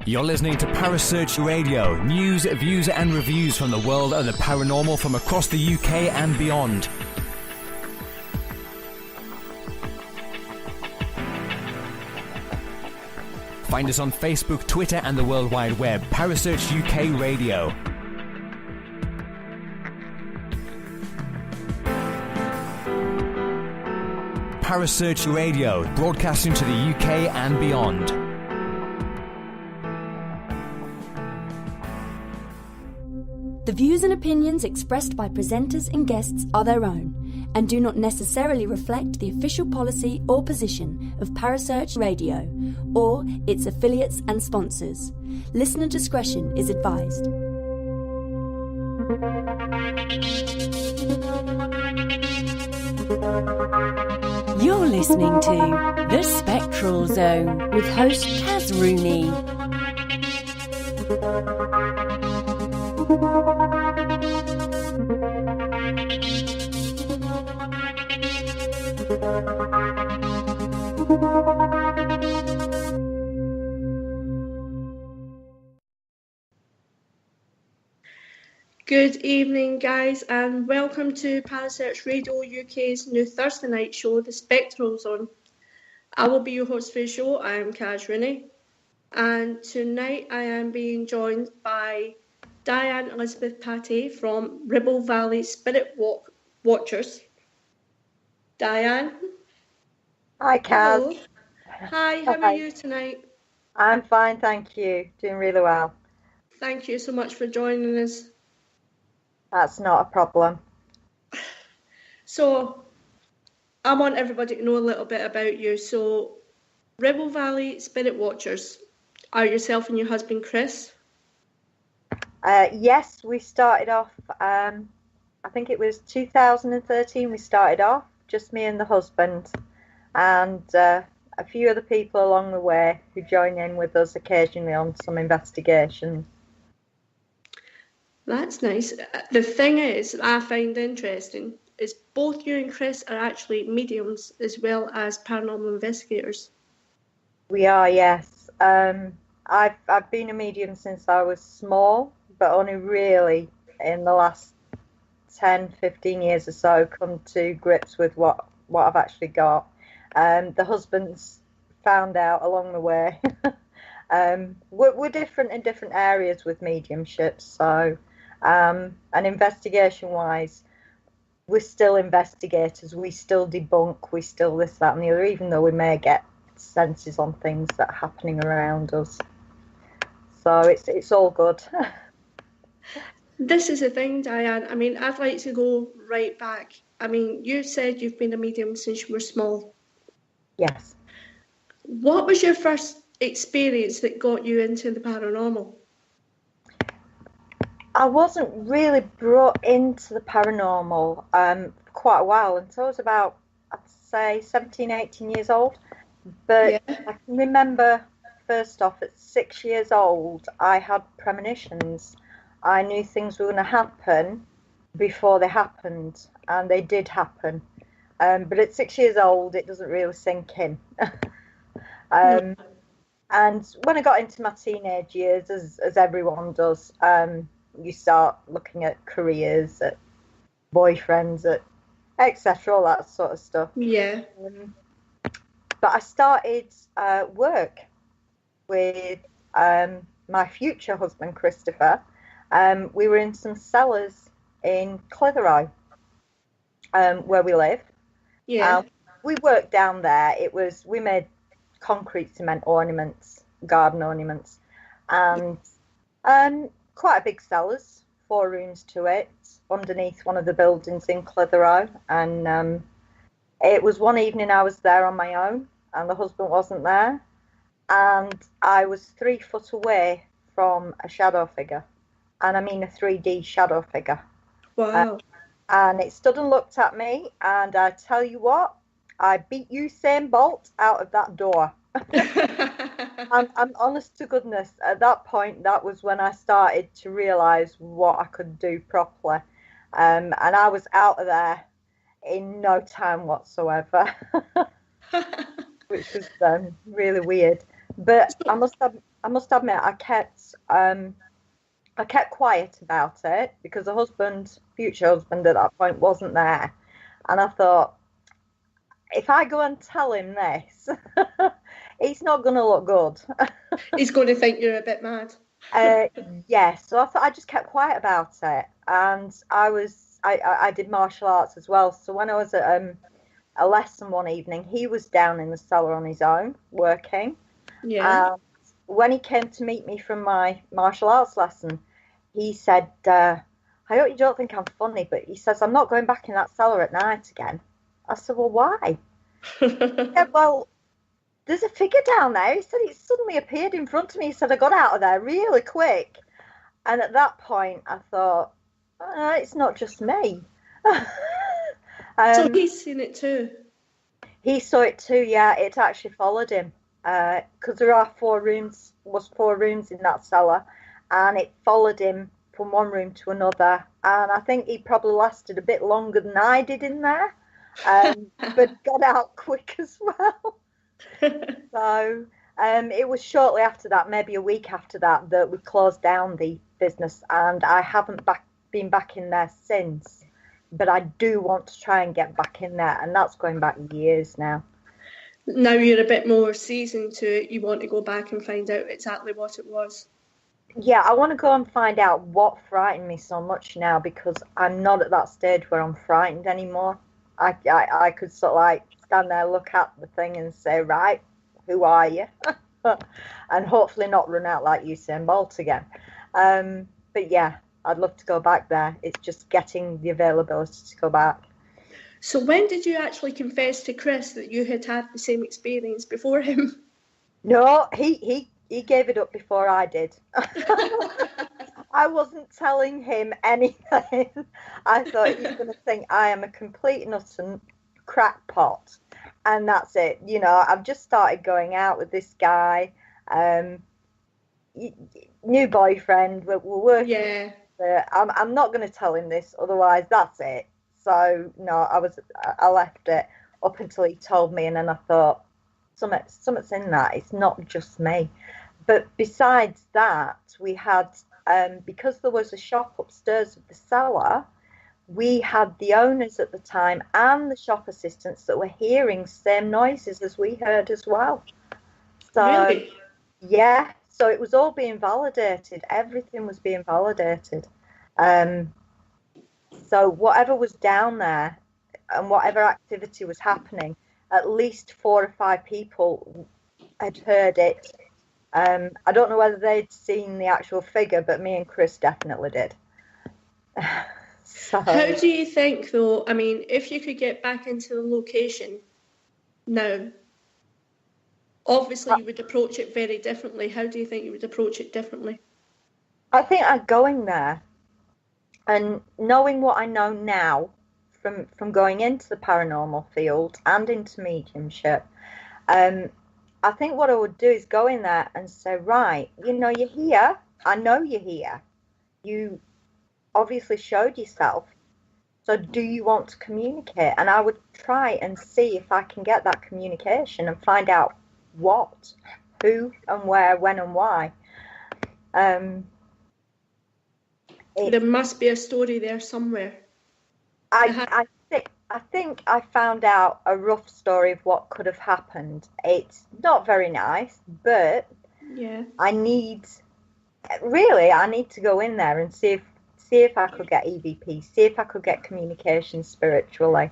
You're listening to Parasearch Radio, news, views and reviews from the world of the paranormal from across the UK and beyond. Find us on Facebook, Twitter and the World Wide Web. Parasearch UK Radio. Parasearch Radio, broadcasting to the UK and beyond. The views and opinions expressed by presenters and guests are their own and do not necessarily reflect the official policy or position of Parasearch Radio or its affiliates and sponsors. Listener discretion is advised. You're listening to The Spectral Zone with host Caz Rooney. Good evening, guys, and welcome to Parasearch Radio UK's new Thursday night show, The Spectral Zone. I will be your host for the show. I am Caz Rooney, and tonight I am being joined by Diane Pate from Ribble Valley Spirit Watchers. Diane. Hi, Caz. Hello. Hi, how are you tonight? I'm fine, thank you. Doing really well. Thank you so much for joining us. That's not a problem. So, I want everybody to know a little bit about you. So, Ribble Valley Spirit Watchers are yourself and your husband, Chris? Yes, we started off, I think it was 2013 we started off, just me and the husband, and a few other people along the way who join in with us occasionally on some investigations. That's nice. The thing is, I find interesting, is both you and Chris are actually mediums as well as paranormal investigators. We are, yes. I've been a medium since I was small, but only really in the last 10, 15 years or so come to grips with what I've actually got. The husband's found out along the way. We're different in different areas with mediumship, so and investigation-wise, we're still investigators. We still debunk. We still this, that, and the other, even though we may get senses on things that are happening around us. So it's all good. This is the thing, Diane. I mean, I'd like to go right back. I mean, you said you've been a medium since you were small. Yes. What was your first experience that got you into the paranormal? I wasn't really brought into the paranormal for quite a while until I was about, I'd say, 17, 18 years old. But yeah. I can remember, first off, at 6 years old, I had premonitions. I knew things were going to happen before they happened, and they did happen. But at 6 years old, it doesn't really sink in. And when I got into my teenage years, as everyone does, you start looking at careers, at boyfriends, at etc., all that sort of stuff. Yeah. But I started work with my future husband, Christopher. We were in some cellars in Clitheroe, where we live. Yeah. We worked down there. We made concrete cement ornaments, garden ornaments, and quite a big cellars, 4 rooms to it, underneath one of the buildings in Clitheroe. And it was one evening I was there on my own, and the husband wasn't there, and I was 3 foot away from a shadow figure, and I mean a 3D shadow figure. Wow. And it stood and looked at me, and I tell you what, I beat Usain Bolt out of that door. I'm honest to goodness, at that point, that was when I started to realise what I could do properly. And I was out of there in no time whatsoever, which was really weird. But I must admit, I kept quiet about it because the future husband at that point, wasn't there. And I thought, if I go and tell him this, it's not going to look good. He's going to think you're a bit mad. Yeah, so I thought I just kept quiet about it. And I did martial arts as well. So when I was at a lesson one evening, he was down in the cellar on his own, working. Yeah. When he came to meet me from my martial arts lesson, he said, I hope you don't think I'm funny, but he says, I'm not going back in that cellar at night again. I said, well, why? He said, well, there's a figure down there. He said, it suddenly appeared in front of me. He said, I got out of there really quick. And at that point, I thought, it's not just me. So he's seen it too? He saw it too, yeah. It actually followed him. Because there are 4 rooms in that cellar. And it followed him from one room to another. And I think he probably lasted a bit longer than I did in there. But got out quick as well. So it was shortly after that, maybe a week after that, that we closed down the business, and I haven't been back in there since. But I do want to try and get back in there, and that's going back years now. Now you're a bit more seasoned to it, you want to go back and find out exactly what it was. Yeah, I want to go and find out what frightened me so much now, because I'm not at that stage where I'm frightened anymore. I could sort of like stand there, look at the thing and say, right, who are you? And hopefully not run out like Usain Bolt again. But yeah, I'd love to go back there. It's just getting the availability to go back. So when did you actually confess to Chris that you had had the same experience before him? No, he gave it up before I did. I wasn't telling him anything. I thought he was going to think I am a complete and utter crackpot, and that's it. You know, I've just started going out with this guy, new boyfriend. We're working. Yeah. I'm not going to tell him this, otherwise that's it. So no, I left it up until he told me, and then I thought, something's in that. It's not just me. But besides that, we had, because there was a shop upstairs of the cellar, we had the owners at the time and the shop assistants that were hearing the same noises as we heard as well. So, really? Yeah, so it was all being validated. Everything was being validated. So whatever was down there and whatever activity was happening, at least 4 or 5 people had heard it. I don't know whether they'd seen the actual figure, but me and Chris definitely did. So, how do you think, though, I mean, if you could get back into the location now, obviously you would approach it very differently. How do you think you would approach it differently? I think I'd go in there, and knowing what I know now from going into the paranormal field and into mediumship, I think what I would do is go in there and say, right, you know, you're here. I know you're here. You obviously showed yourself. So do you want to communicate? And I would try and see if I can get that communication and find out what, who, and where, when, and why. There must be a story there somewhere. I think I found out a rough story of what could have happened. It's not very nice, but yeah, I need to go in there and see if I could get EVP, see if I could get communication spiritually,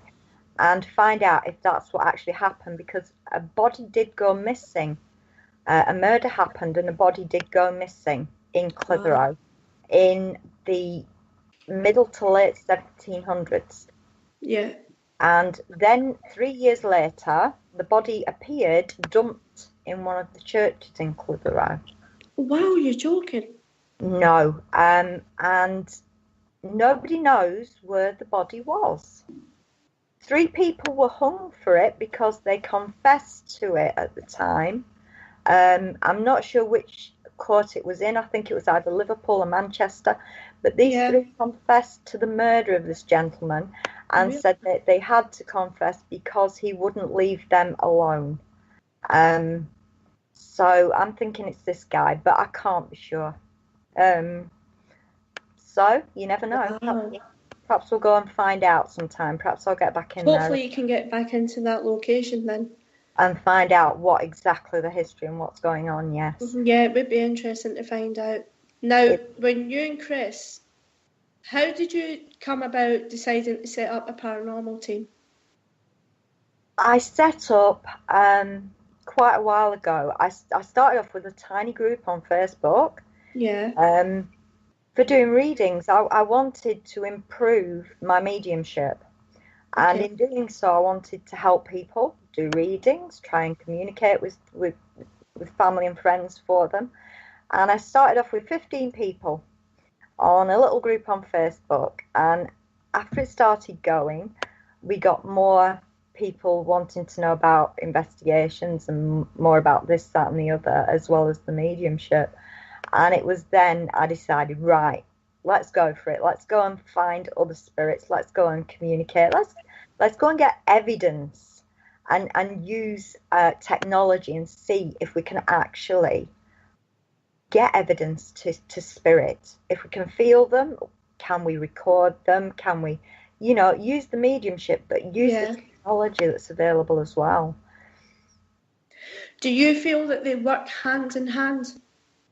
and find out if that's what actually happened, because a body did go missing. A murder happened and a body did go missing in Clitheroe in the middle to late 1700s. Yeah. And then 3 years later, the body appeared dumped in one of the churches in Clitheroe. Wow, you're joking. No, and nobody knows where the body was. 3 people were hung for it because they confessed to it at the time. I'm not sure which court it was in. I think it was either Liverpool or Manchester. But these three confessed to the murder of this gentleman and said that they had to confess because he wouldn't leave them alone. So I'm thinking it's this guy, but I can't be sure. So you never know. Perhaps we'll go and find out sometime. Perhaps I'll get back in there. Hopefully you can get back into that location then. And find out what exactly the history and what's going on, yes. Yeah, it would be interesting to find out. Now, when you and Chris, how did you come about deciding to set up a paranormal team? I set up quite a while ago. I started off with a tiny group on Facebook. Yeah. For doing readings. I wanted to improve my mediumship. And in doing so, I wanted to help people do readings, try and communicate with family and friends for them. And I started off with 15 people on a little group on Facebook. And after it started going, we got more people wanting to know about investigations and more about this, that, and the other, as well as the mediumship. And it was then I decided, right, let's go for it. Let's go and find other spirits. Let's go and communicate. Let's go and get evidence and use technology and see if we can actually get evidence to spirit. If we can feel them, can we record them? Can we, use the mediumship, but use the technology that's available as well. Do you feel that they work hand in hand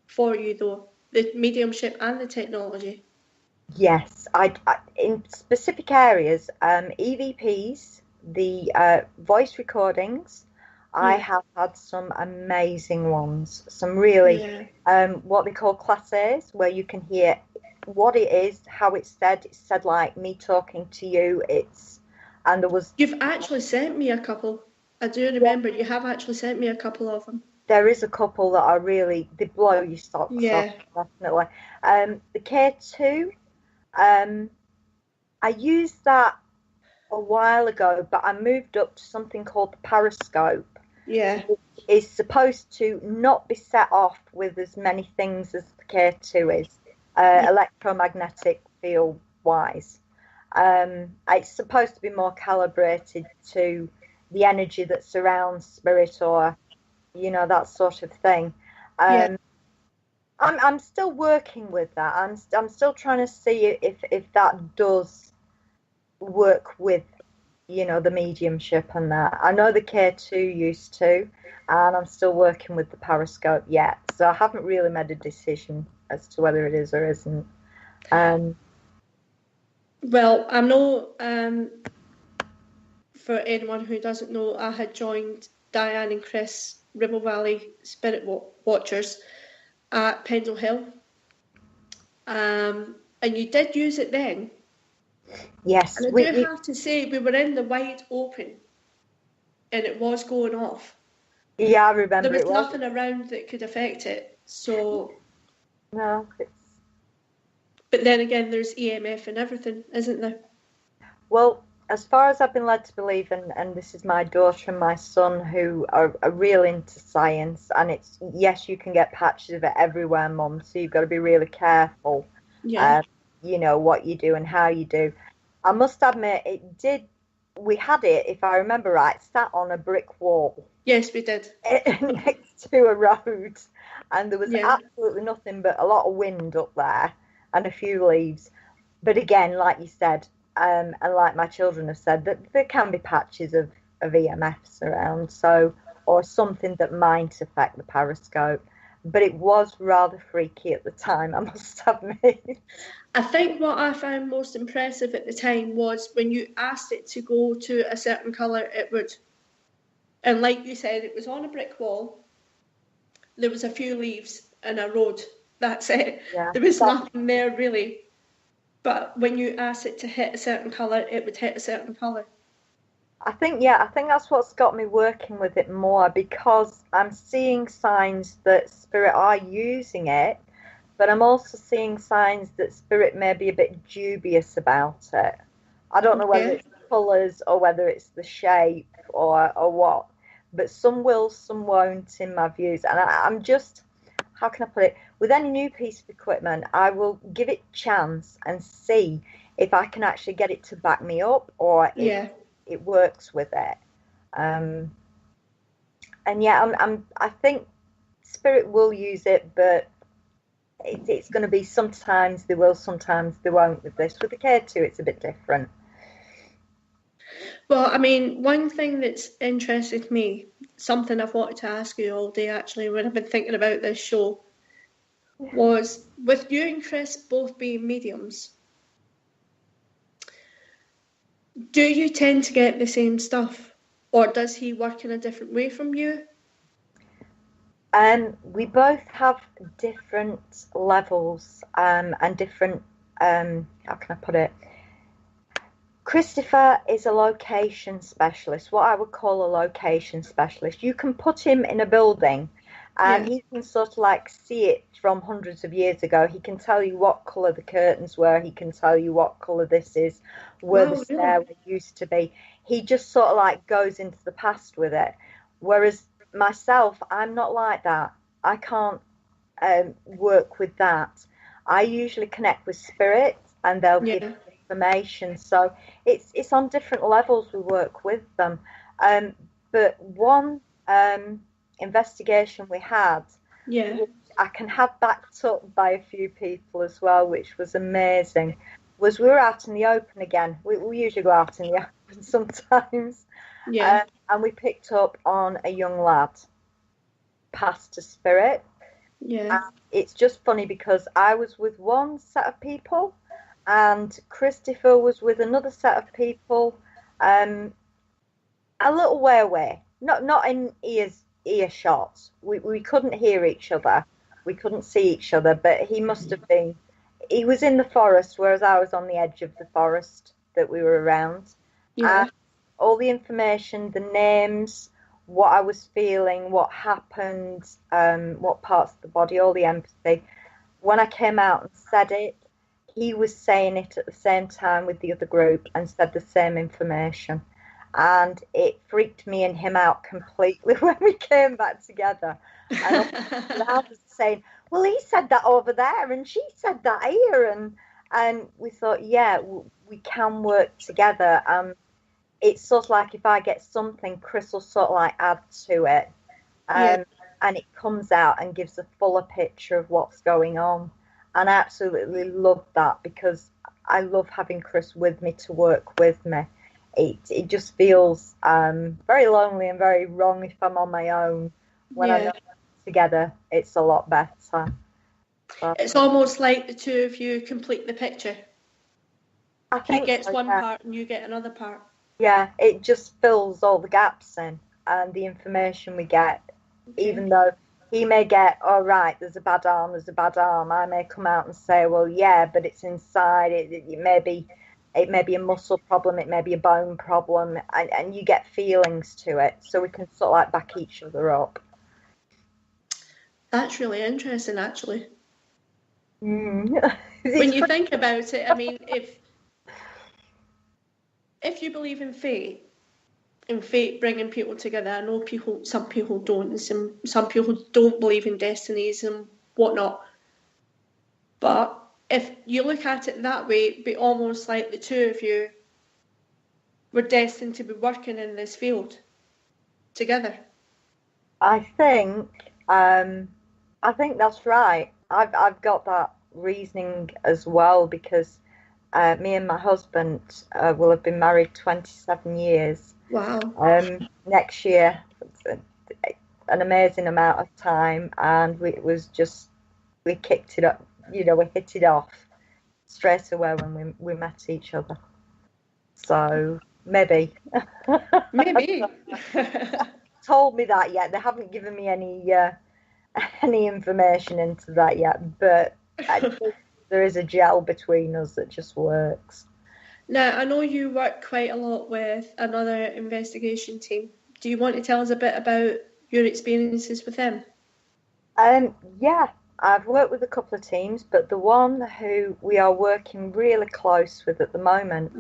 for you, though, the mediumship and the technology? Yes, I in specific areas, EVPs, the voice recordings, I have had some amazing ones, some really, what they call Class A's, where you can hear what it is, how it's said like me talking to you, and there was... You've actually sent me a couple. I do remember you have actually sent me a couple of them. There is a couple that are really, they blow your socks off, definitely. The K2, I used that a while ago, but I moved up to something called the Periscope. Yeah. Which is supposed to not be set off with as many things as the K2 is, electromagnetic field-wise. It's supposed to be more calibrated to the energy that surrounds spirit or... that sort of thing. I'm still working with that. I'm still trying to see if that does work with, the mediumship and that. I know the K2 used to, and I'm still working with the Periscope yet. So I haven't really made a decision as to whether it is or isn't. Well, I know, for anyone who doesn't know, I had joined Diane and Chris Ribble Valley Spirit Watchers at Pendle Hill. And you did use it then. Yes. And I do have to say, we were in the wide open and it was going off. Yeah, I remember. There was nothing around that could affect it. So... No. But then again, there's EMF and everything, isn't there? Well... As far as I've been led to believe, and this is my daughter and my son who are real into science, and it's, yes, you can get patches of it everywhere, Mum, so you've got to be really careful, what you do and how you do. I must admit, we had it, if I remember right, sat on a brick wall. Yes, we did. Next to a road, and there was absolutely nothing but a lot of wind up there and a few leaves. But again, like you said, and like my children have said, that there can be patches of EMFs around, or something that might affect the Periscope. But it was rather freaky at the time, I must admit. I think what I found most impressive at the time was when you asked it to go to a certain colour, it would. And like you said, it was on a brick wall. There was a few leaves and a road. That's it. Yeah, there was nothing there really. But when you asked it to hit a certain colour, it would hit a certain colour. I think that's what's got me working with it more, because I'm seeing signs that spirit are using it, but I'm also seeing signs that spirit may be a bit dubious about it. I don't know whether it's the colours or whether it's the shape or what, but some will, some won't, in my views. And I'm just, how can I put it? With any new piece of equipment, I will give it a chance and see if I can actually get it to back me up, or if it works with it. And yeah, I think Spirit will use it, but it's going to be sometimes they will, sometimes they won't with this. With the K2, it's a bit different. Well, I mean, one thing that's interested me, something I've wanted to ask you all day actually when I've been thinking about this show, was with you and Chris both being mediums, do you tend to get the same stuff, or does he work in a different way from you? We both have different levels and different, how can I put it? Christopher is a location specialist, what I would call a location specialist. You can put him in a building and he can sort of like see it from hundreds of years ago. He can tell you what colour the curtains were. He can tell you what colour this is, where the stairway used to be. He just sort of like goes into the past with it. Whereas myself, I'm not like that. I can't work with that. I usually connect with spirit and they'll give information. So it's on different levels we work with them. But one investigation we had, which I can have backed up by a few people as well, which was amazing, was we were out in the open again. We usually go out in the open sometimes. And we picked up on a young lad passed to spirit. And it's just funny because I was with one set of people and Christopher was with another set of people a little way away, not in earshot. We couldn't hear each other, we couldn't see each other, but he was in the forest, whereas I was on the edge of the forest that we were around. And all the information, the names, what I was feeling, what happened, what parts of the body, all the empathy. When I came out and said it, he was saying it at the same time with the other group and said the same information. And it freaked me and him out completely when we came back together. And I was saying, well, he said that over there and she said that here. And we thought, we can work together. It's sort of like if I get something, Chris will sort of like add to it. And it comes out and gives a fuller picture of what's going on. And I absolutely love that because I love having Chris with me to work with me. It just feels very lonely and very wrong if I'm on my own. When I'm together, it's a lot better. But it's almost like the two of you complete the picture. I think he gets one part and you get another part. Yeah, it just fills all the gaps in and the information we get, even though he may get, oh, right, there's a bad arm. I may come out and say, well, yeah, but it's inside. It may be a muscle problem. It may be a bone problem. And you get feelings to it. So we can sort of like back each other up. That's really interesting, actually. When you think about it, I mean, if you believe in fate, and fate bringing people together, I know some people don't, and some people don't believe in destinies and whatnot. But if you look at it that way, it'd be almost like the two of you were destined to be working in this field together. I think that's right. I've got that reasoning as well because me and my husband will have been married 27 years. Wow. Next year, an amazing amount of time, and we kicked it up, we hit it off straight away when we met each other. So maybe. Told me that yet. They haven't given me any information into that yet, but I think there is a gel between us that just works. Now, I know you work quite a lot with another investigation team. Do you want to tell us a bit about your experiences with them? Yeah, I've worked with a couple of teams, but the one who we are working really close with at the moment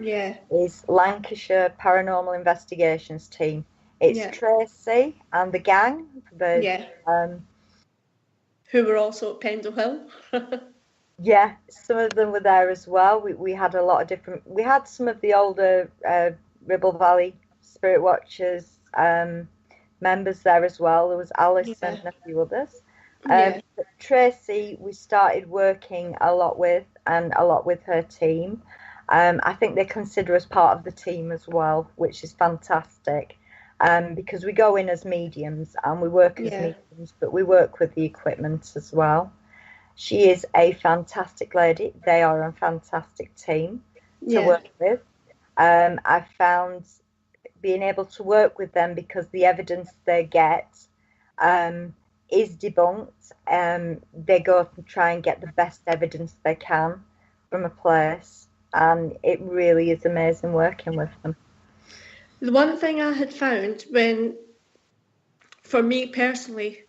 is Lancashire Paranormal Investigations team. It's Tracy and the gang. Who were also at Pendle Hill. Yeah, some of them were there as well. We had a lot of different. We had some of the older Ribble Valley Spirit Watchers members there as well. There was Alice and a few others. But Tracy, we started working a lot with, and a lot with her team. I think they consider us part of the team as well, which is fantastic. Because we go in as mediums and we work as mediums, but we work with the equipment as well. She is a fantastic lady. They are a fantastic team to work with. I found being able to work with them because the evidence they get is debunked. They go and try and get the best evidence they can from a place, and it really is amazing working with them. The one thing I had found for me personally,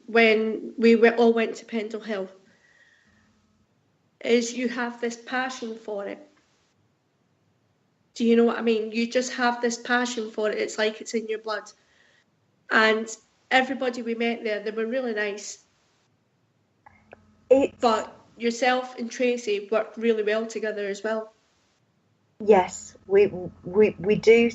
when we all went to Pendle Hill, is you have this passion for it. Do you know what I mean? You just have this passion for it. It's like it's in your blood. And everybody we met there, they were really nice. But yourself and Tracy worked really well together as well. Yes, we do.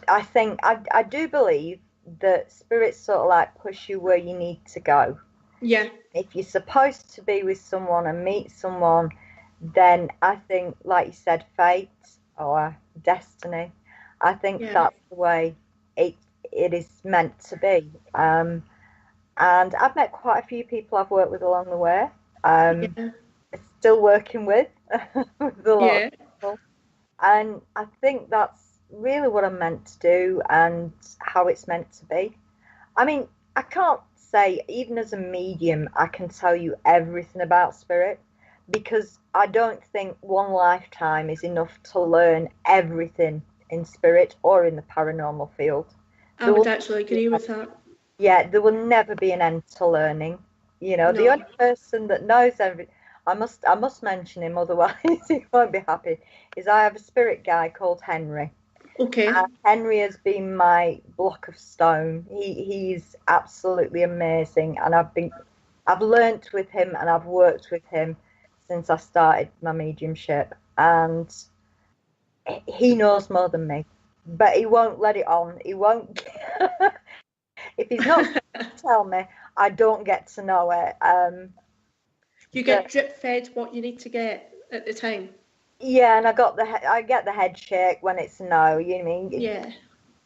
I think I do believe that spirits sort of like push you where you need to go. Yeah. If you're supposed to be with someone and meet someone, then I think, like you said, fate or destiny, I think that's the way it is meant to be. And I've met quite a few people I've worked with along the way. Still working with a lot of people. And I think that's really what I'm meant to do and how it's meant to be. I mean, I can't say, even as a medium, I can tell you everything about spirit, because I don't think one lifetime is enough to learn everything in spirit or in the paranormal field. I would actually agree with that. Yeah, there will never be an end to learning. You know, the only person that knows everything, I must mention him, otherwise he won't be happy, is I have a spirit guy called Henry. Okay. Henry has been my block of stone. He's absolutely amazing, and I've learnt with him and I've worked with him since I started my mediumship, and he knows more than me, but he won't let it on. He won't. If he's not to tell me, I don't get to know it. You get drip fed what you need to get at the time. Yeah, and I get the head shake when it's a no. You know what I mean? Yeah.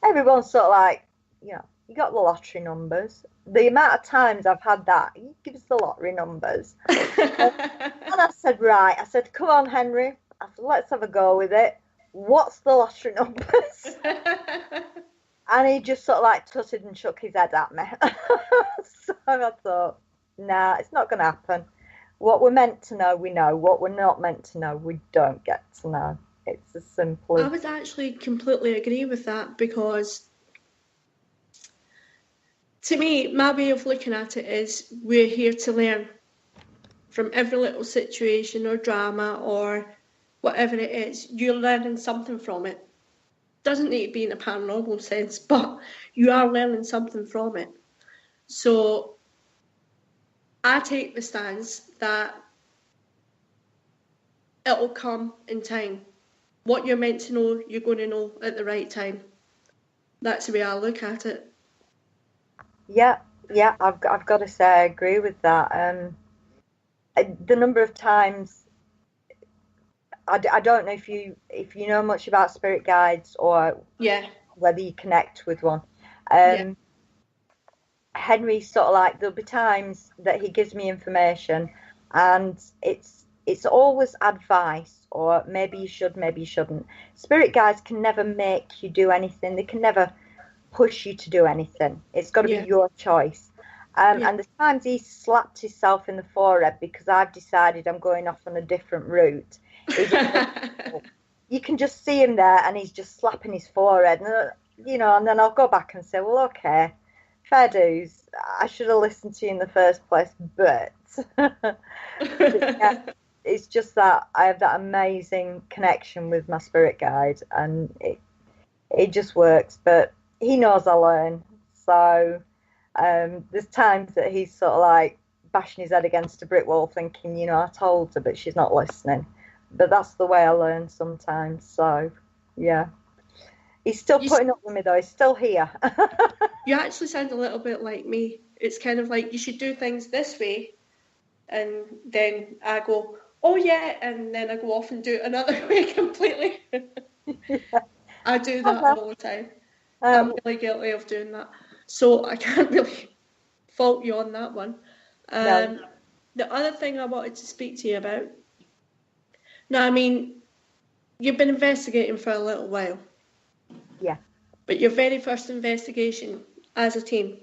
Everyone's sort of like, you know, you got the lottery numbers. The amount of times I've had that, you give us the lottery numbers. And I said, right. I said, come on, Henry. I said, let's have a go with it. What's the lottery numbers? And he just sort of like tutted and shook his head at me. So I thought, nah, it's not going to happen. What we're meant to know, we know. What we're not meant to know, we don't get to know. It's as simple as... I would actually completely agree with that, because to me, my way of looking at it is we're here to learn from every little situation or drama or whatever it is. You're learning something from it. Doesn't need to be in a paranormal sense, but you are learning something from it. So I take the stance that it'll come in time. What you're meant to know, you're going to know at the right time. That's the way I look at it. Yeah, I've got to say I agree with that. The number of times, I don't know if you know much about spirit guides or whether you connect with one. Henry sort of like, there'll be times that he gives me information and it's always advice, or maybe you should, maybe you shouldn't. Spirit guides can never make you do anything. They can never push you to do anything. It's got to be your choice. And the times he slapped himself in the forehead because I've decided I'm going off on a different route. You can just see him there and he's just slapping his forehead, and, you know, and then I'll go back and say, well, okay, fair dues, I should have listened to you in the first place, but yeah, it's just that I have that amazing connection with my spirit guide, and it just works. But he knows I learn. So there's times that he's sort of like bashing his head against a brick wall thinking, you know, I told her, but she's not listening. But that's the way I learn sometimes. So, yeah. He's still putting up with me, though. He's still here. You actually sound a little bit like me. It's kind of like, you should do things this way. And then I go, oh, yeah. And then I go off and do it another way completely. Yeah. I do that all the time. I'm really guilty of doing that. So I can't really fault you on that one. No. The other thing I wanted to speak to you about. Now, I mean, you've been investigating for a little while. Yeah. But your very first investigation as a team,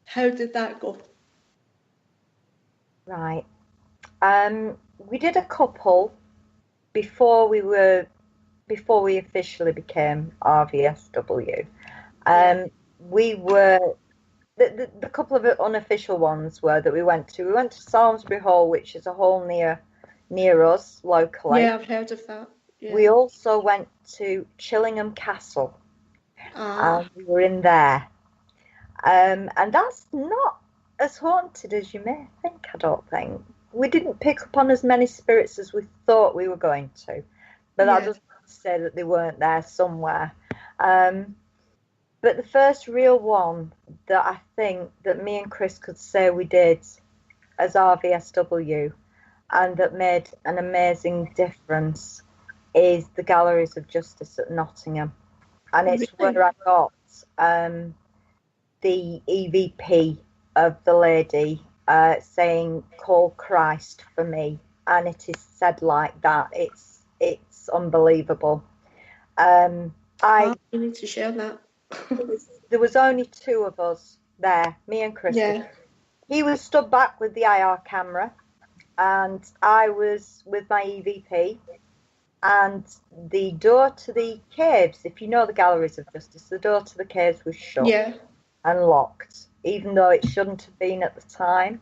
how did that go? Right. We did a couple before we officially became RVSW. We were the couple of unofficial ones were that we went to. We went to Salisbury Hall, which is a hall near us locally. Yeah, I've heard of that. Yeah. We also went to Chillingham Castle. We were in there. And that's not as haunted as you may think, I don't think. We didn't pick up on as many spirits as we thought we were going to. But that doesn't say that they weren't there somewhere. But the first real one that I think that me and Chris could say we did as RVSW and that made an amazing difference is the Galleries of Justice at Nottingham. And it's where I got the EVP of the lady saying, "Call Christ for me," and it is said like that. It's unbelievable. You need to share that. There was only two of us there, me and Chris. Yeah. He was stood back with the IR camera, and I was with my EVP. And the door to the caves, if you know the Galleries of Justice, the door to the caves was shut and locked, even though it shouldn't have been at the time.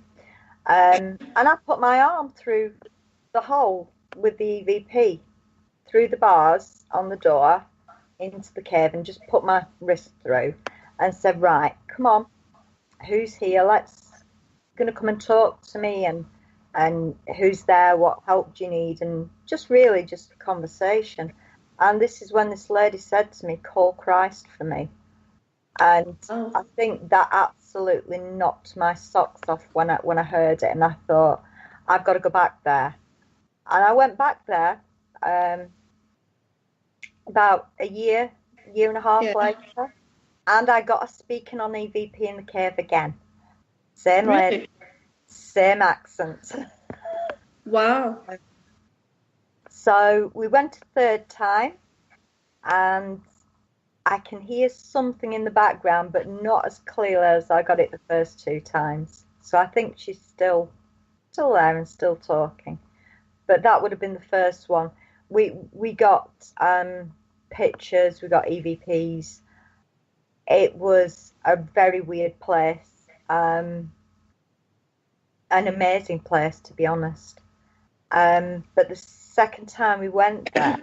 And I put my arm through the hole with the EVP, through the bars on the door into the cave, and just put my wrist through and said, right, come on, who's here? Going to come and talk to me, and who's there, what help do you need, and just a conversation. And this is when this lady said to me, "Call Christ for me." And I think that absolutely knocked my socks off when I heard it, and I thought, I've got to go back there. And I went back there about a year and a half later, and I got a speaking on EVP in the cave again. Same lady, same accent. Wow. So we went a third time, and I can hear something in the background, but not as clearly as I got it the first two times. So I think she's still there and still talking. But that would have been the first one. We got pictures, we got EVPs. It was a very weird place, an amazing place, to be honest. But the second time we went there,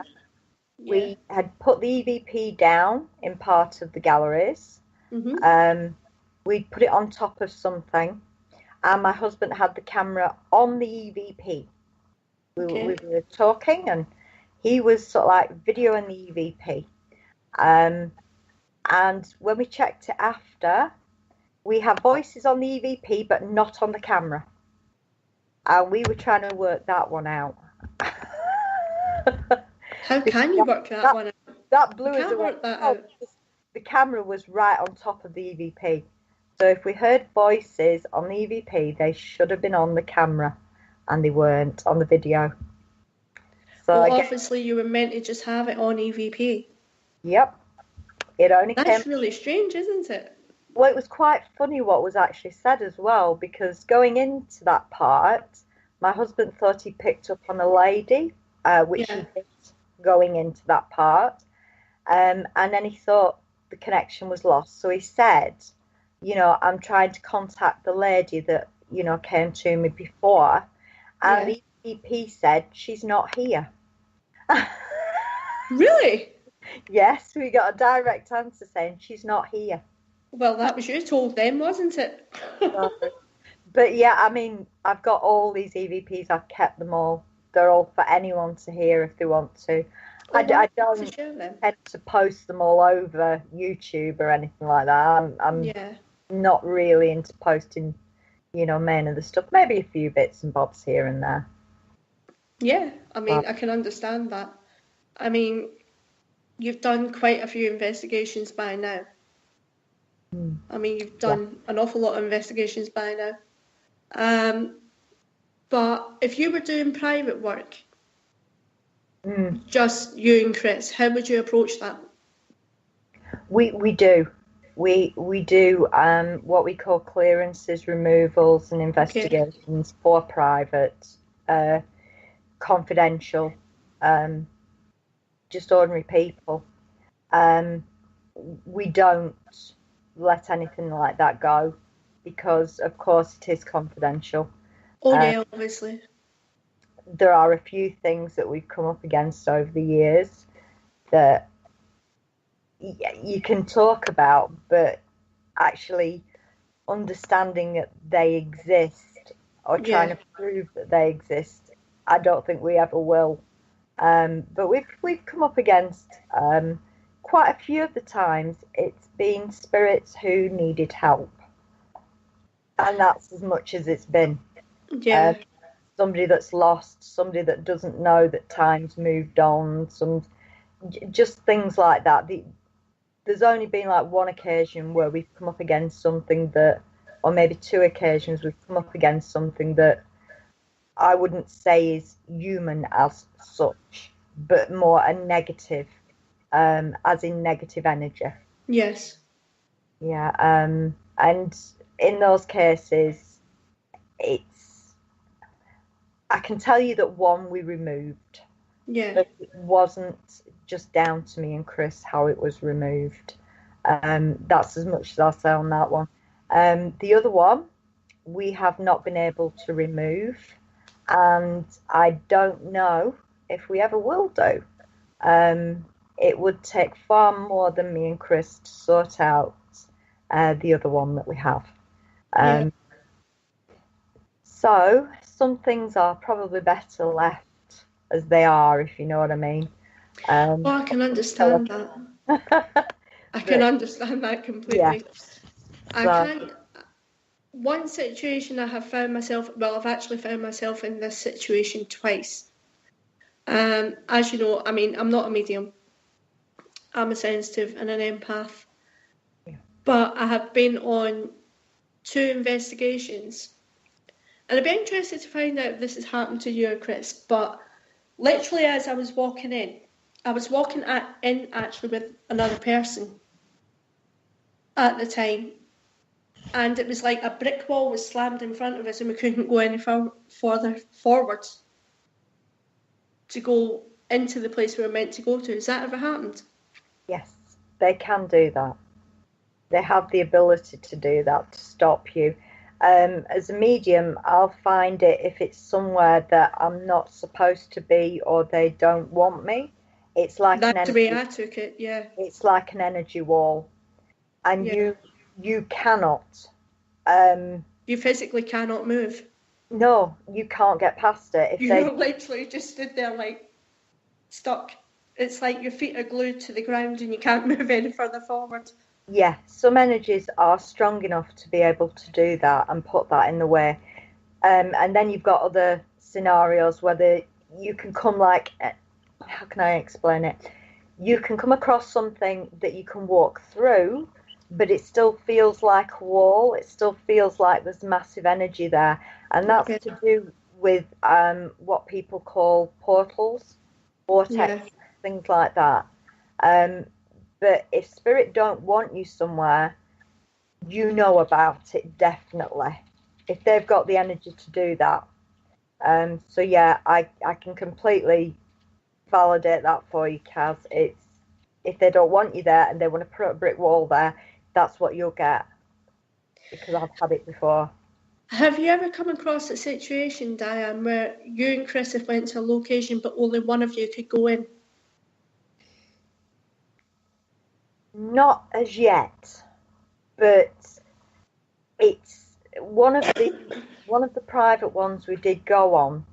we had put the EVP down in part of the galleries. We'd put it on top of something, and my husband had the camera on the EVP. We were talking, and he was sort of like videoing the EVP. And when we checked it after, we have voices on the EVP, but not on the camera. And we were trying to work that one out. How can you work that one out? That blew us away. Work that out. The camera was right on top of the EVP. So if we heard voices on the EVP, they should have been on the camera, and they weren't on the video. So well, obviously you were meant to just have it on EVP. Yep. It only That's really strange, isn't it? Well, it was quite funny what was actually said as well, because going into that part, my husband thought he picked up on a lady, which he did going into that part. And then he thought the connection was lost. So he said, I'm trying to contact the lady that, came to me before. And the EP said, she's not here. Really? Yes, we got a direct answer saying she's not here. Well, that was you told them, wasn't it? But yeah, I mean, I've got all these EVPs. I've kept them all. They're all for anyone to hear if they want to. Oh, I well, don't share them. tend to post them all over YouTube or anything like that. I'm Yeah. not really into posting, main of the stuff. Maybe a few bits and bobs here and there. Yeah, I mean, I can understand that. I mean, you've done quite a few investigations by now. I mean, you've done an awful lot of investigations by now. But if you were doing private work, just you and Chris, how would you approach that? We do. We do what we call clearances, removals and investigations for private, confidential, just ordinary people. We don't let anything like that go because, of course, it is confidential. Oh, yeah, obviously. There are a few things that we've come up against over the years that you can talk about, but actually understanding that they exist or trying to prove that they exist, I don't think we ever will. But we've come up against quite a few of the times it's been spirits who needed help, and that's as much as it's been. Yeah. Somebody that's lost, somebody that doesn't know that time's moved on, just things like that. There's only been like one occasion where we've come up against something that, or maybe two occasions we've come up against something that I wouldn't say is human as such, but more a negative, as in negative energy. Yes. Yeah. And in those cases, I can tell you that one we removed. Yeah. But it wasn't just down to me and Chris how it was removed. That's as much as I'll say on that one. The other one, we have not been able to remove, and I don't know if we ever will do. It would take far more than me and Chris to sort out the other one that we have. So some things are probably better left as they are, if you know what I mean. Well, I can understand that. I can understand that completely. Yeah. One situation I have found myself, well, I've actually found myself in this situation twice. As you know, I mean, I'm not a medium. I'm a sensitive and an empath. Yeah. But I have been on 2 investigations. And I'd be interested to find out if this has happened to you or Chris, but literally as I was walking in, I was walking in actually with another person at the time, and it was like a brick wall was slammed in front of us and we couldn't go any further forwards to go into the place we were meant to go to. Has that ever happened? Yes, they can do that. They have the ability to do that, to stop you. As a medium, I'll find it if it's somewhere that I'm not supposed to be or they don't want me. It's like that's the way I took it, yeah. It's like an energy wall. And you cannot. You physically cannot move. No, you can't get past it. You literally just stood there like stuck. It's like your feet are glued to the ground and you can't move any further forward. Yeah, some energies are strong enough to be able to do that and put that in the way. And then you've got other scenarios where you can come like, how can I explain it? You can come across something that you can walk through, but it still feels like a wall. It still feels like there's massive energy there. And that's to do with what people call portals, vortex, things like that. But if spirit don't want you somewhere, you know about it definitely. If they've got the energy to do that. So yeah, I can completely validate that for you, Caz. It's if they don't want you there and they want to put a brick wall there, that's what you'll get. Because I've had it before. Have you ever come across a situation, Diane, where you and Chris have went to a location but only one of you could go in? Not as yet, but it's one of the private ones we did go on.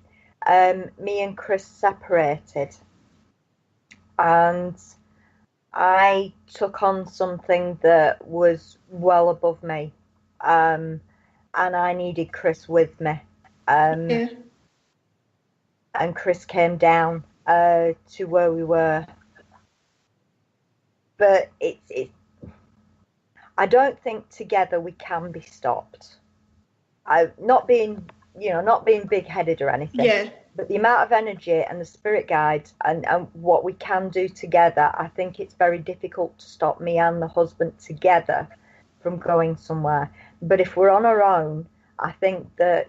Me and Chris separated, and I took on something that was well above me, and I needed Chris with me. Yeah. And Chris came down to where we were. But I don't think together we can be stopped. Not being big-headed or anything. Yeah. But the amount of energy and the spirit guides and what we can do together, I think it's very difficult to stop me and the husband together from going somewhere. But if we're on our own, I think that,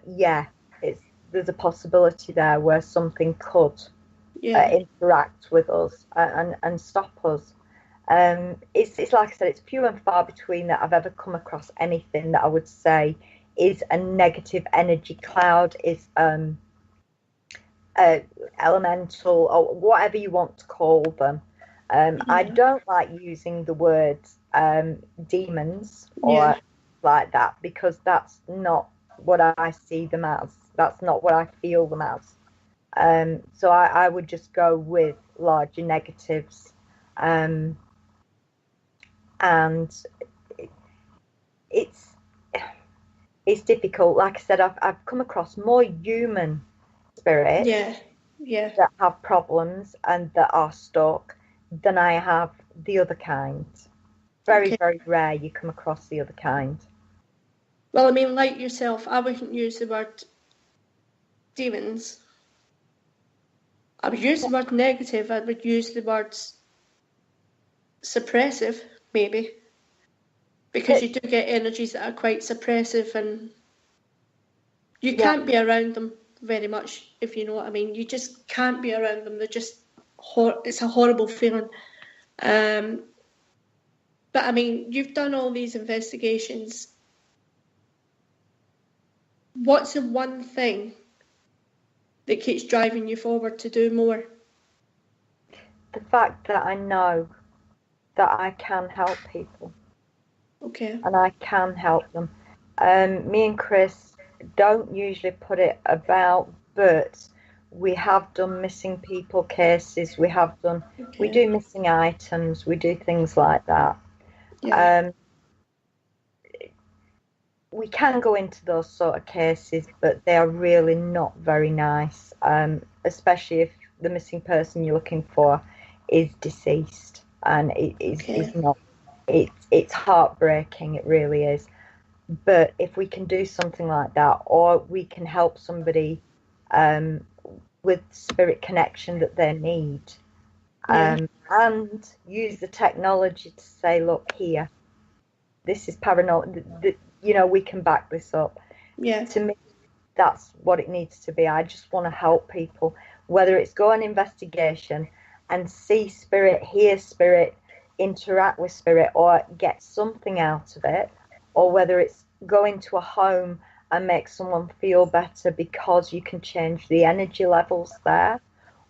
there's a possibility there where something could interact with us and stop us. It's like I said, it's few and far between that I've ever come across anything that I would say is a negative energy cloud, is elemental, or whatever you want to call them. I don't like using the words demons or like that, because that's not what I see them as. That's not what I feel them as. So I would just go with larger negatives. And it's difficult. Like I said, I've come across more human spirits that have problems and that are stuck than I have the other kind. Very rare you come across the other kind. Well, I mean, like yourself, I wouldn't use the word demons. I would use the word negative. I would use the word suppressive, maybe, because you do get energies that are quite suppressive, and you can't be around them very much, if you know what I mean. You just can't be around them. They're just it's a horrible feeling. But I mean, you've done all these investigations. What's the one thing that keeps driving you forward to do more? The fact that I know that I can help people. Okay. And I can help them. Me and Chris don't usually put it about, but we have done missing people cases. We do missing items. We do things like that. Yeah. We can go into those sort of cases, but they are really not very nice, especially if the missing person you're looking for is deceased, and it is not. It's heartbreaking. It really is. But if we can do something like that, or we can help somebody with spirit connection that they need, and use the technology to say, look here, this is paranormal. We can back this up. Yeah. To me, that's what it needs to be. I just want to help people, whether it's go on investigation and see spirit, hear spirit, interact with spirit, or get something out of it, or whether it's go into a home and make someone feel better because you can change the energy levels there,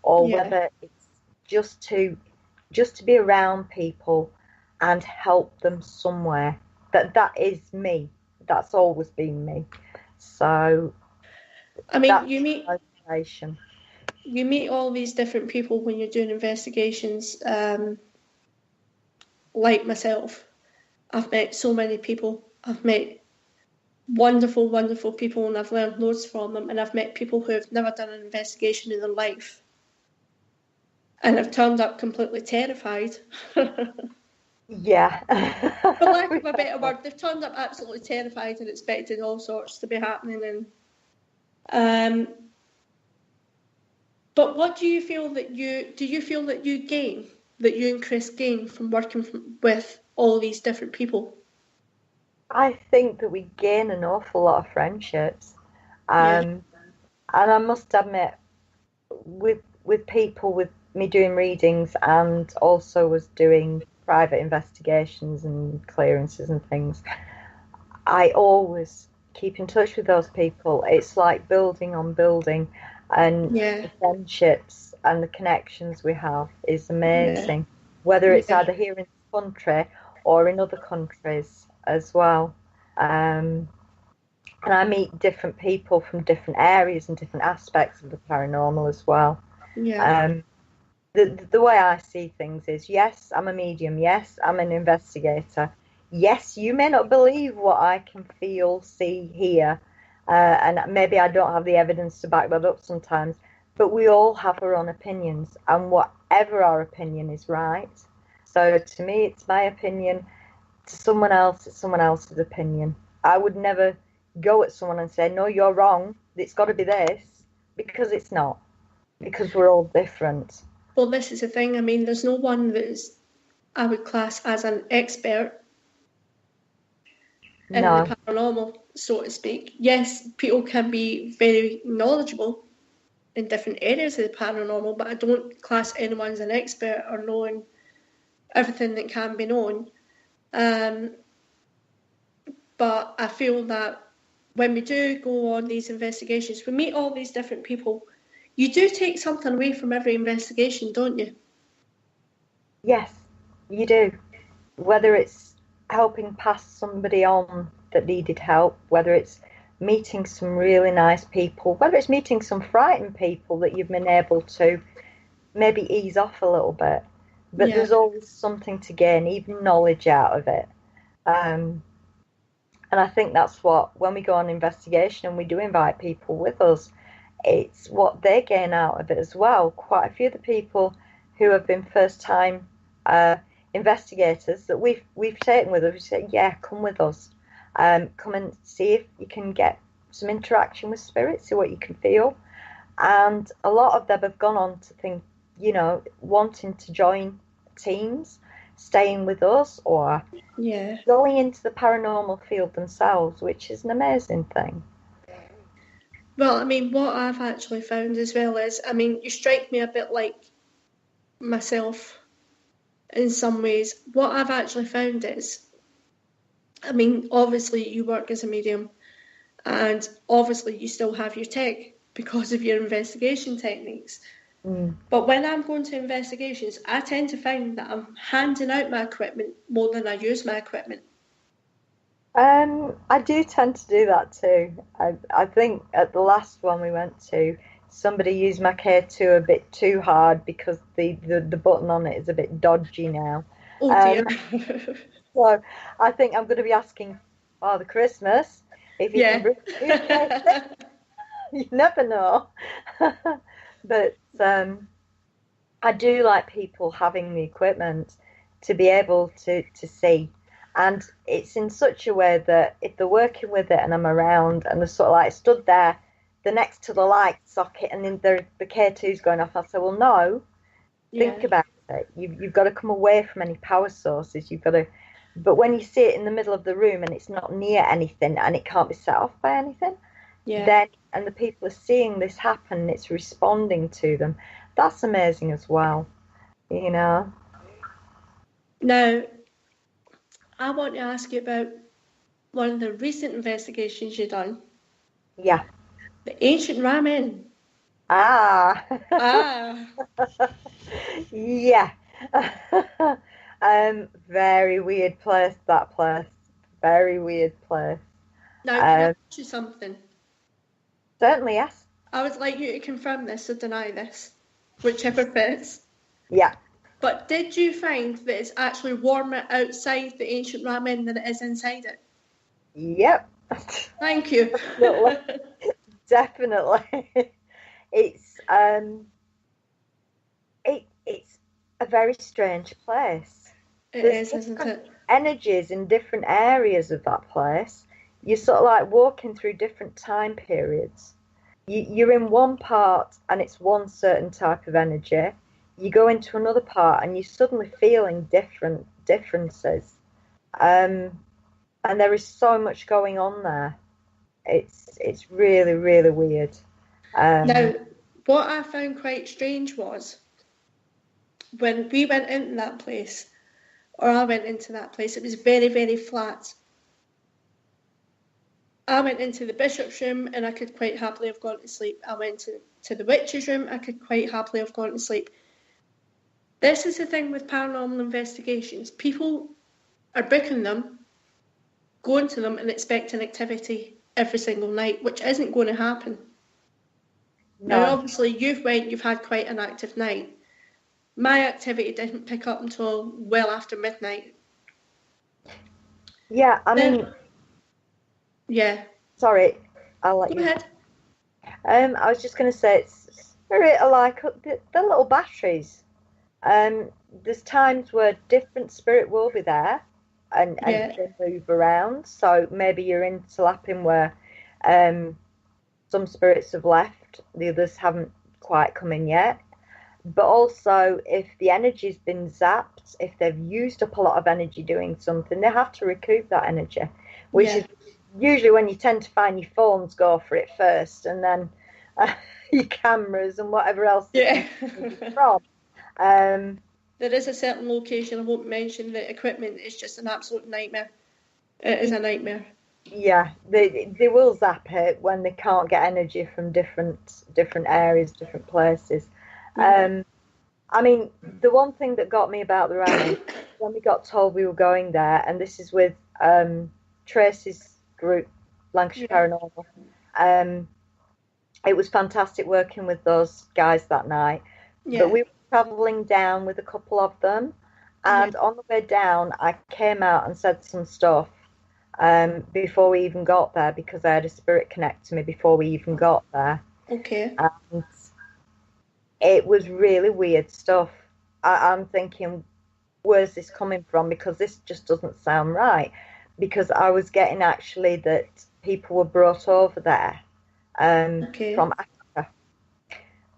or whether it's just to be around people and help them somewhere. That is me. That's always been me. So I mean, that's you meet motivation. You meet all these different people when you're doing investigations. Like myself, I've met so many people. I've met wonderful, wonderful people, and I've learned loads from them. And I've met people who have never done an investigation in their life and have turned up completely terrified. Yeah. For lack of a better word, they've turned up absolutely terrified and expected all sorts to be happening. And but what do you feel that you gain, that you and Chris gain from working with all these different people? I think that we gain an awful lot of friendships, and I must admit, with people, with me doing readings and also was doing private investigations and clearances and things, I always keep in touch with those people. It's like building on building, and the friendships and the connections we have is amazing. Whether it's either here in country or in other countries as well. And I meet different people from different areas and different aspects of the paranormal as well. Yeah. The way I see things is, yes, I'm a medium. Yes, I'm an investigator. Yes, you may not believe what I can feel, see, hear. And maybe I don't have the evidence to back that up sometimes. But we all have our own opinions. And whatever our opinion is right. So to me, it's my opinion. To someone else, it's someone else's opinion. I would never go at someone and say, no, you're wrong. It's got to be this. Because it's not. Because we're all different. Well, this is the thing. I mean, there's no one that I would class as an expert in the paranormal, so to speak. Yes, people can be very knowledgeable in different areas of the paranormal, but I don't class anyone as an expert or knowing everything that can be known. But I feel that when we do go on these investigations, we meet all these different people. You do take something away from every investigation, don't you? Yes, you do. Whether it's helping pass somebody on that needed help, whether it's meeting some really nice people, whether it's meeting some frightened people that you've been able to maybe ease off a little bit. But there's always something to gain, even knowledge out of it. And I think that's what, when we go on investigation and we do invite people with us, it's what they gain out of it as well. Quite a few of the people who have been first-time investigators that we've taken with us, we say, yeah, come with us. Come and see if you can get some interaction with spirits, see what you can feel. And a lot of them have gone on to think, wanting to join teams, staying with us, or going into the paranormal field themselves, which is an amazing thing. Well, I mean, what I've actually found as well is, I mean, you strike me a bit like myself in some ways. What I've actually found is, I mean, obviously you work as a medium and obviously you still have your tech because of your investigation techniques. But when I'm going to investigations, I tend to find that I'm handing out my equipment more than I use my equipment. I do tend to do that too. I think at the last one we went to, somebody used my K2 a bit too hard because the button on it is a bit dodgy now. Oh dear. So I think I'm going to be asking Father Christmas if he can bring new K2. You never know. But I do like people having the equipment to be able to see. And it's in such a way that if they're working with it and I'm around and they're sort of like stood there, they're next to the light socket and then the K2's going off, I'll say, well, no, think about it. You've got to come away from any power sources. You've got to, but when you see it in the middle of the room and it's not near anything and it can't be set off by anything, then, and the people are seeing this happen and it's responding to them, that's amazing as well, Now, I want to ask you about one of the recent investigations you've done. Yeah. The ancient ramen. Yeah. Very weird place, that place. Very weird place. Now, can I ask you something? Certainly, yes. I would like you to confirm this or deny this, whichever fits. Yeah. But did you find that it's actually warmer outside the ancient ramen than it is inside it? Yep. Thank you. Definitely. It's it's a very strange place. There's isn't it? Energies in different areas of that place. You're sort of like walking through different time periods. You're in one part and it's one certain type of energy. You go into another part and you're suddenly feeling differences. And there is so much going on there. It's really, really weird. Now, what I found quite strange was when we went into that place, or I went into that place, it was very, very flat. I went into the bishop's room and I could quite happily have gone to sleep. I went to the witch's room, I could quite happily have gone to sleep. This is the thing with paranormal investigations. People are booking them, going to them and expecting activity every single night, which isn't going to happen. No. Now, obviously, you've had quite an active night. My activity didn't pick up until well after midnight. Yeah, I mean... Yeah. Sorry, I'll let Go you... ahead. I was just going to say, spirit are like the little batteries. There's times where different spirit will be there and they move around. So maybe you're interlapping where some spirits have left, the others haven't quite come in yet. But also, if the energy's been zapped, if they've used up a lot of energy doing something, they have to recoup that energy, which is usually when you tend to find your phones go for it first, and then your cameras and whatever else from. There is a certain location, I won't mention the equipment, it's just an absolute nightmare. It is a nightmare. Yeah, they will zap it when they can't get energy from different areas, different places. I mean, the one thing that got me about the rally, when we got told we were going there, and this is with Tracy's group, Lancashire Paranormal, it was fantastic working with those guys that night. But we were travelling down with a couple of them, and on the way down, I came out and said some stuff before we even got there, because I had a spirit connect to me before we even got there. Okay. And it was really weird stuff. I'm thinking, where's this coming from? Because this just doesn't sound right. Because I was getting actually that people were brought over there from Africa.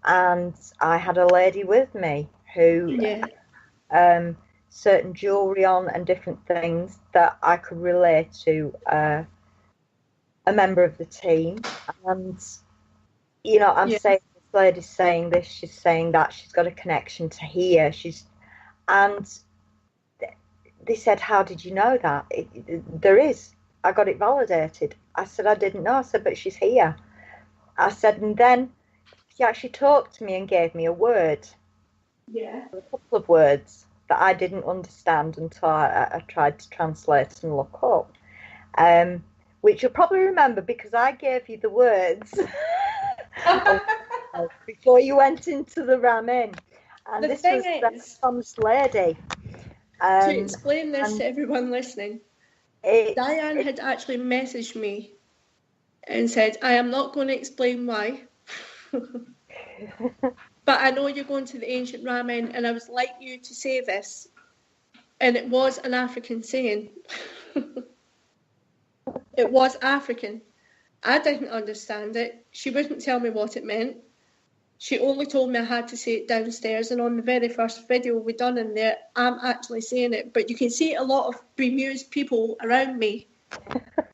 And I had a lady with me who certain jewellery on and different things that I could relate to a member of the team. And, you know, I'm saying, lady's saying this, she's saying that, she's got a connection to here, and they said, how did you know that? There is, I got it validated. I said, I didn't know. I said, but she's here. I said, and then she actually talked to me and gave me a word, a couple of words that I didn't understand until I tried to translate and look up, which you'll probably remember because I gave you the words before you went into the ramen, and this was Tom's lady. To explain this to everyone listening, Diane had actually messaged me and said, I am not going to explain why, but I know you're going to the ancient ramen, and I would like you to say this. And it was an African saying. It was African. I didn't understand it. She wouldn't tell me what it meant. She only told me I had to say it downstairs, and on the very first video we done in there, I'm actually saying it. But you can see a lot of bemused people around me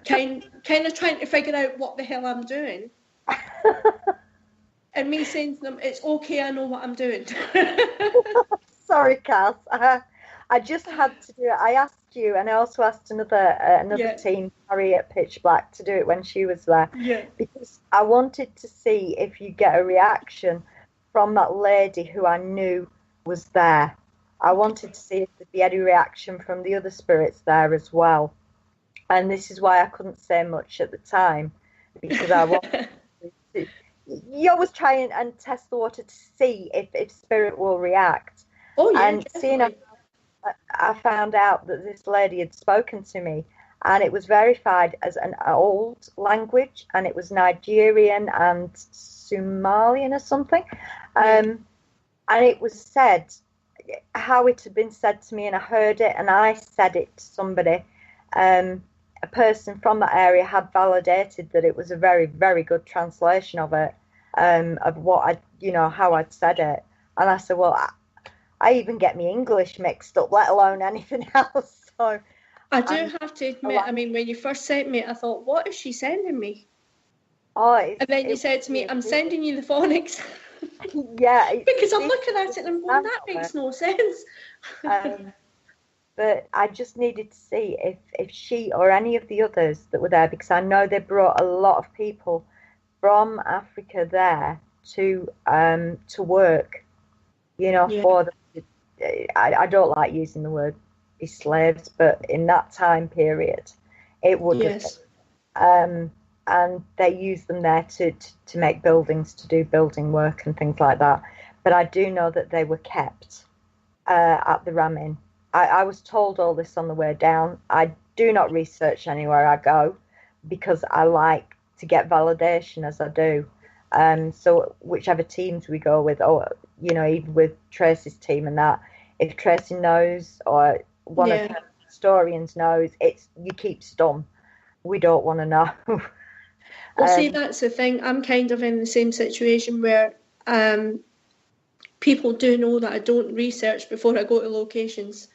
kind of trying to figure out what the hell I'm doing. And me saying to them, it's okay, I know what I'm doing. Sorry, Caz. I just had to do it. I asked you, and I also asked another team, Harry at Pitch Black, to do it when she was there. Yeah. Because I wanted to see if you get a reaction from that lady who I knew was there. I wanted to see if there'd be any reaction from the other spirits there as well. And this is why I couldn't say much at the time, because I wanted to. You always try and test the water to see if spirit will react. Oh, yeah, and seeing I found out that this lady had spoken to me, and it was verified as an old language, and it was Nigerian and Somalian or something. And it was said how it had been said to me, and I heard it, and I said it to somebody. A person from that area had validated that it was a very, very good translation of it, of what how I'd said it. And I said, well, I even get me English mixed up, let alone anything else. So I do have to admit, I mean, when you first sent me, I thought, what is she sending me? And then you said to me, I'm sending you the phonics. Yeah. Because I'm looking at it and I'm going, that makes no sense. But I just needed to see if she or any of the others that were there, because I know they brought a lot of people from Africa there to work, for them. I don't like using the word be slaves, but in that time period, it would have been. And they use them there to make buildings, to do building work and things like that. But I do know that they were kept at the ramming. I was told all this on the way down. I do not research anywhere I go because I like to get validation as I do. So whichever teams we go with, or even with Tracy's team and that, if Tracy knows or one of her historians knows, you keep stum. We don't want to know. Well, see, that's the thing. I'm kind of in the same situation where people do know that I don't research before I go to locations.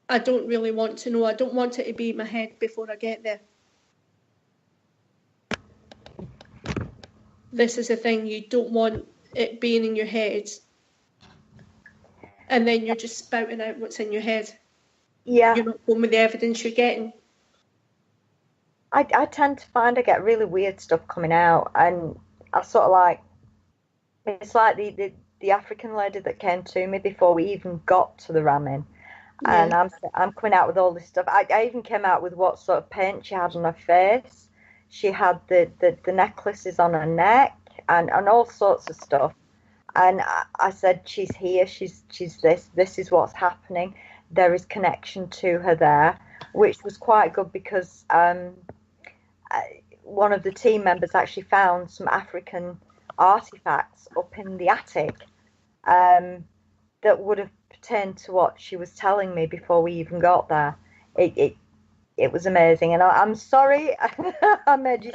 I don't really want to know. I don't want it to be in my head before I get there. This is the thing. You don't want it being in your head. And then you're just spouting out what's in your head. Yeah. You're not going with the evidence you're getting. I tend to find I get really weird stuff coming out, and I sort of like, it's like the African lady that came to me before we even got to the ramming, and I'm coming out with all this stuff. I even came out with what sort of paint she had on her face. She had the necklaces on her neck and all sorts of stuff, and I said, she's here, she's this is what's happening. There is connection to her there, which was quite good because one of the team members actually found some African artifacts up in the attic that would have pertained to what she was telling me before we even got there. It was amazing, and I'm sorry I made you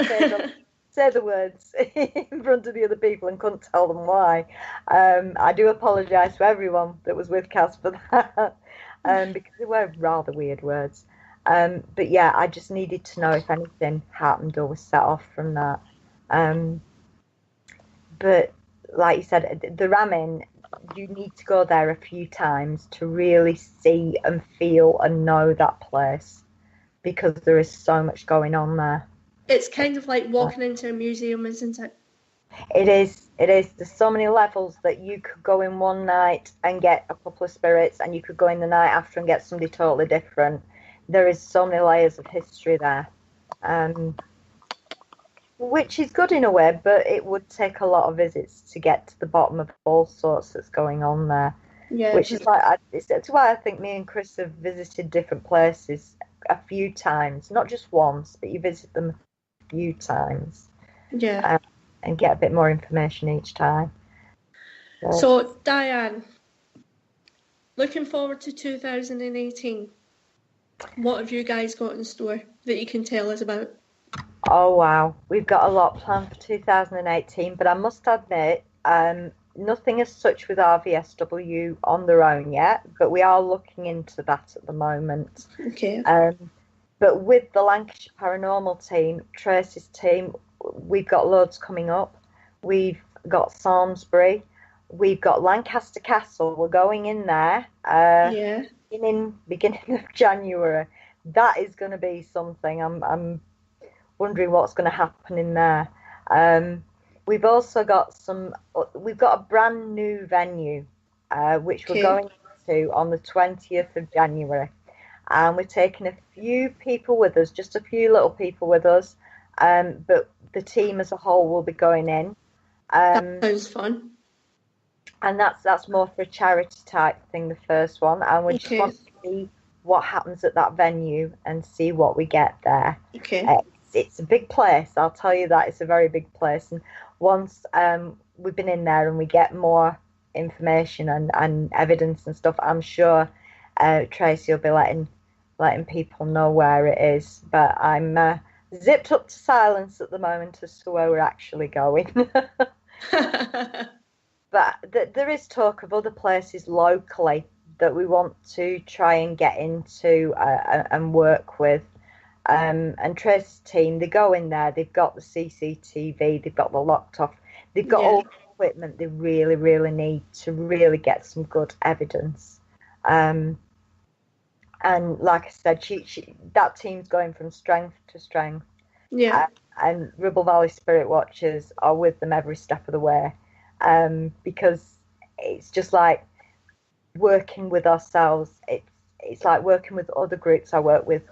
say the words in front of the other people and couldn't tell them why. I do apologise to everyone that was with Caz for that, because they were rather weird words. But yeah, I just needed to know if anything happened or was set off from that. But like you said, the ramming, you need to go there a few times to really see and feel and know that place, because there is so much going on there. It's kind of like walking into a museum, isn't it? It is. There's so many levels that you could go in one night and get a couple of spirits, and you could go in the night after and get somebody totally different. There is so many layers of history there, which is good in a way, but it would take a lot of visits to get to the bottom of all sorts that's going on there. Yeah. Which is like, it's why I think me and Chris have visited different places a few times, not just once, but you visit them a few times. Yeah. And get a bit more information each time. So Diane, looking forward to 2018. What have you guys got in store that you can tell us about? Oh, wow. We've got a lot planned for 2018, but I must admit, nothing as such with RVSW on their own yet, but we are looking into that at the moment. Okay. But with the Lancashire Paranormal team, Tracy's team, we've got loads coming up. We've got Samlesbury. We've got Lancaster Castle. We're going in there. Beginning of January. That is going to be something. I'm wondering what's going to happen in there. We've also got we've got a brand new venue, which we're going to on the 20th of January. And we're taking a few people with us, just a few little people with us. But the team as a whole will be going in. That sounds fun. And that's more for a charity type thing, the first one. And we just want to see what happens at that venue and see what we get there. Okay. It's a big place, I'll tell you that. It's a very big place. And once we've been in there and we get more information and evidence and stuff, I'm sure Tracy will be letting people know where it is. But I'm zipped up to silence at the moment as to where we're actually going. But there is talk of other places locally that we want to try and get into and work with. And Tracy's team, they go in there, they've got the CCTV, they've got the locked off, they've got all the equipment they really, really need to really get some good evidence. And like I said, that team's going from strength to strength. Yeah. And Ribble Valley Spirit Watchers are with them every step of the way. Because it's just like working with ourselves. It's like working with other groups I work with.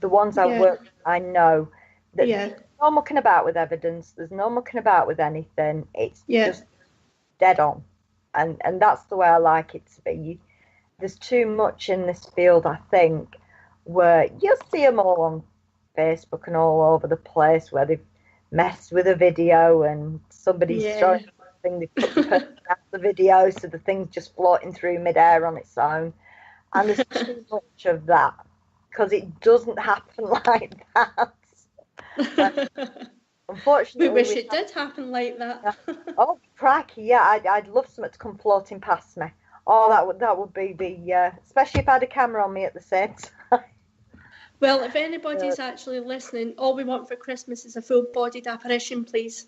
The ones I work with, I know that there's no mucking about with evidence. There's no mucking about with anything. It's just dead on. And that's the way I like it to be. There's too much in this field, I think, where you'll see them all on Facebook and all over the place where they've messed with a video and somebody's showing something, they put the person out the video so the thing's just floating through midair on its own. And there's too much of that because it doesn't happen like that. Unfortunately, we wish it did happen like that. Oh, crikey, yeah, I'd love something to come floating past me. Oh, that would be especially if I had a camera on me at the same time. Well, if anybody's actually listening, all we want for Christmas is a full-bodied apparition, please.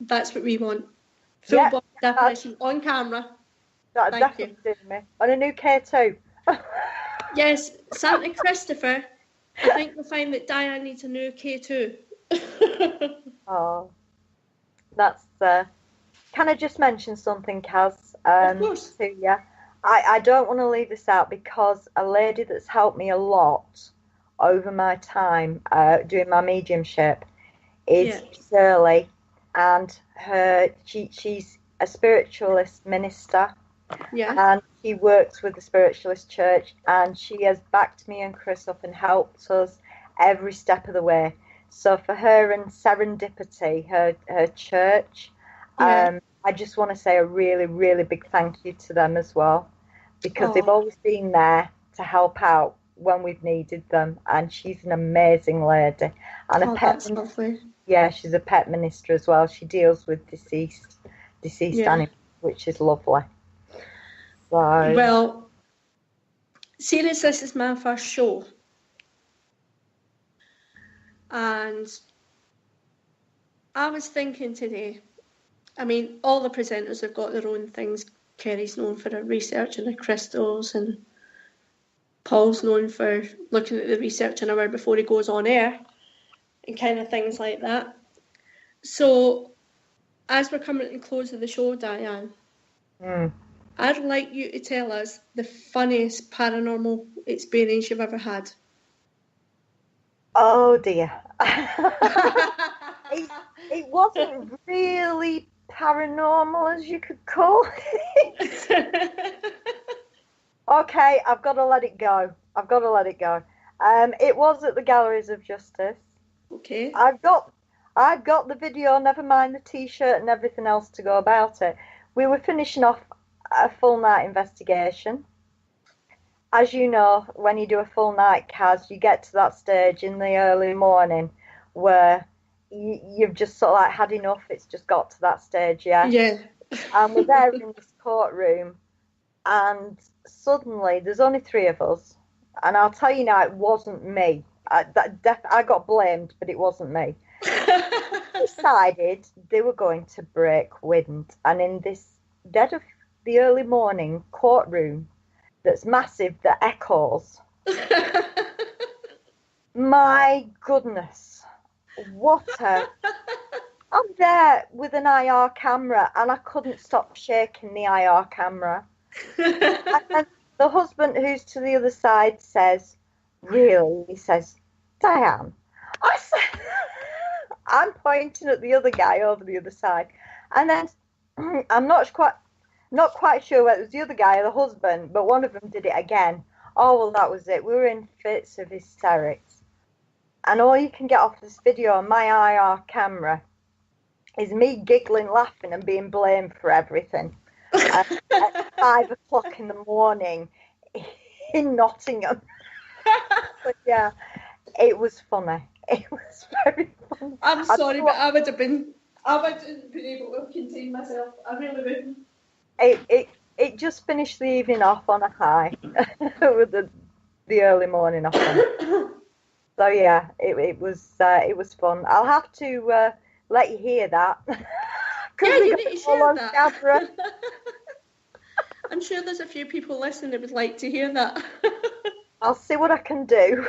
That's what we want. Full-bodied apparition on camera. That'd definitely do me. On a new K2. Yes, Santa Christopher. I think we'll find that Diane needs a new K2. Oh, that's. Can I just mention something, Caz? Of course. To you? I don't want to leave this out because a lady that's helped me a lot over my time doing my mediumship is Shirley, and she's a spiritualist minister. Yeah. And she works with the Spiritualist Church, and she has backed me and Chris up and helped us every step of the way. So for her and Serendipity, her church, I just want to say a really, really big thank you to them as well, because they've always been there to help out when we've needed them. And she's an amazing lady. And that's lovely. Yeah, she's a pet minister as well. She deals with deceased animals, which is lovely. So, well, seeing as this is my first show, and I was thinking today, I mean, all the presenters have got their own things. Kerry's known for her research and the crystals, and Paul's known for looking at the research an hour before he goes on air, and kind of things like that. So, as we're coming to the close of the show, Diane, I'd like you to tell us the funniest paranormal experience you've ever had. Oh dear. It wasn't really paranormal, as you could call it. Okay, I've got to let it go. It was at the Galleries of Justice. Okay. I've got the video, never mind the T-shirt and everything else to go about it. We were finishing off a full night investigation. As you know, when you do a full night, Caz, you get to that stage in the early morning where you've just sort of like had enough. It's just got to that stage, Yeah. And we're there in this courtroom, and suddenly there's only three of us. And I'll tell you now, it wasn't me. I got blamed, but it wasn't me. Decided they were going to break wind, and in this dead of the early morning courtroom that's massive, that echoes. My goodness, I'm there with an IR camera, and I couldn't stop shaking the IR camera. And the husband, who's to the other side, says, really? He says, Diane. I said, I'm pointing at the other guy over the other side. And then I'm not quite sure whether it was the other guy or the husband, but one of them did it again. Oh, well, that was it. We were in fits of hysterics. And all you can get off this video on my IR camera is me giggling, laughing, and being blamed for everything. At 5 o'clock in the morning in Nottingham. But yeah, it was funny. It was very funny. I'm sorry, but I wouldn't have been able to contain myself. I really wouldn't. It just finished the evening off on a high with the early morning off on it. So yeah, it was fun. I'll have to let you hear that. Yeah, you need to share that. I'm sure there's a few people listening that would like to hear that. I'll see what I can do.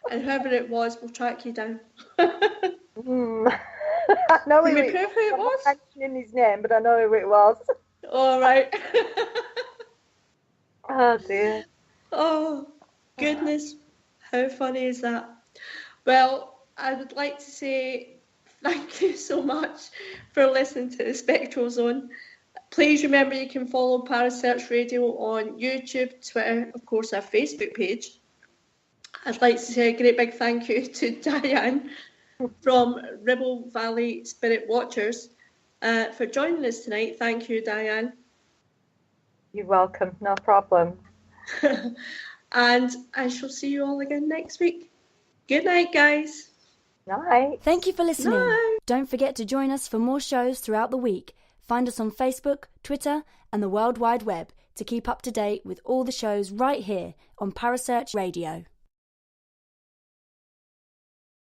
And whoever it was will track you down. I know Can we prove who it was? I'm not mentioning his name, but I know who it was. All right. Oh dear. Oh, goodness. How funny is that? Well, I would like to say thank you so much for listening to the Spectral Zone. Please remember you can follow Parasearch Radio on YouTube, Twitter, of course, our Facebook page. I'd like to say a great big thank you to Diane from Ribble Valley Spirit Watchers for joining us tonight. Thank you, Diane. You're welcome, no problem. And I shall see you all again next week. Good night, guys. Night. Thank you for listening. Night. Don't forget to join us for more shows throughout the week. Find us on Facebook, Twitter, and the World Wide Web to keep up to date with all the shows right here on Parasearch Radio.